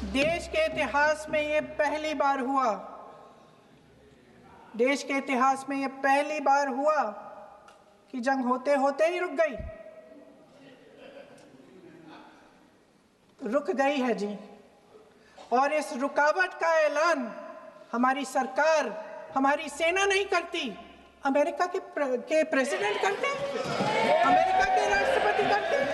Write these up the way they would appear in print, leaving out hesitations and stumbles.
देश के इतिहास में ये पहली बार हुआ, देश के इतिहास में ये पहली बार हुआ कि जंग होते होते ही रुक गई। रुक गई है जी। और इस रुकावट का ऐलान हमारी सरकार, हमारी सेना नहीं करती, अमेरिका के प्रेसिडेंट करते हैं, अमेरिका के राष्ट्रपति करते हैं।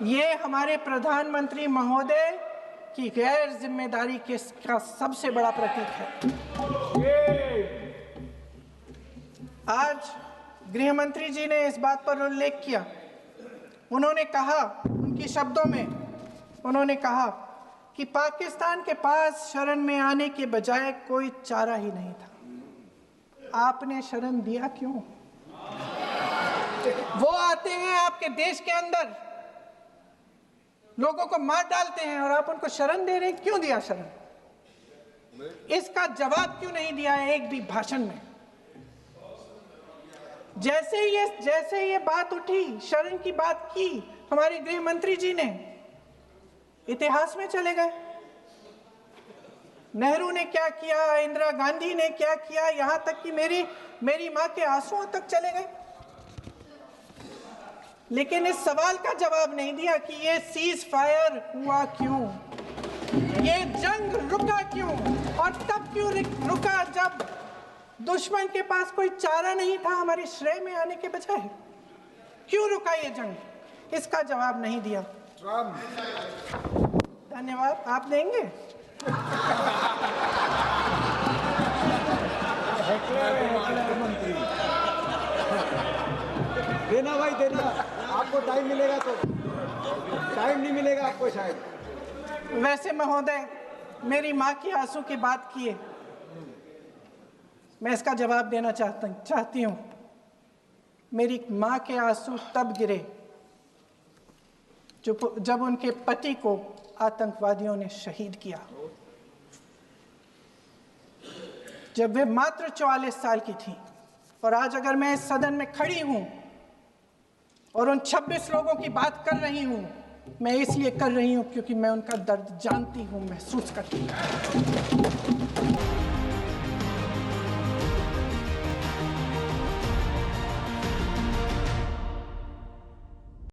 ये हमारे प्रधानमंत्री महोदय की गैर जिम्मेदारी का सबसे बड़ा प्रतीक है। आज गृह मंत्री जी ने इस बात पर उल्लेख किया। उन्होंने कहा, उनके शब्दों में उन्होंने कहा कि पाकिस्तान के पास शरण में आने के बजाय कोई चारा ही नहीं था। आपने शरण दिया क्यों? वो आते हैं आपके देश के अंदर, लोगों को मार डालते हैं और आप उनको शरण दे रहे हैं। क्यों दिया शरण? इसका जवाब क्यों नहीं दिया है एक भी भाषण में? जैसे ये बात उठी, शरण की बात की, हमारे गृह मंत्री जी ने इतिहास में चले गए। नेहरू ने क्या किया, इंदिरा गांधी ने क्या किया, यहां तक कि मेरी मां के आंसुओं तक चले गए। लेकिन इस सवाल का जवाब नहीं दिया कि ये सीज फायर हुआ क्यों, ये जंग रुका क्यों, और तब क्यों रुका जब दुश्मन के पास कोई चारा नहीं था हमारे श्रेय में आने के बजाय। क्यों रुका ये जंग? इसका जवाब नहीं दिया। धन्यवाद। आप देंगे? देना भाई देना, आपको टाइम मिलेगा तो। टाइम नहीं मिलेगा आपको शायद। वैसे महोदय, मेरी माँ की आंसू की बात किए, मैं इसका जवाब देना चाहती हूँ। मेरी माँ के आंसू तब गिरे जब उनके पति को आतंकवादियों ने शहीद किया, जब वे मात्र 44 साल की थी। और आज अगर मैं इस सदन में खड़ी हूं और उन 26 लोगों की बात कर रही हूं, मैं इसलिए कर रही हूं क्योंकि मैं उनका दर्द जानती हूं, महसूस करती हूं।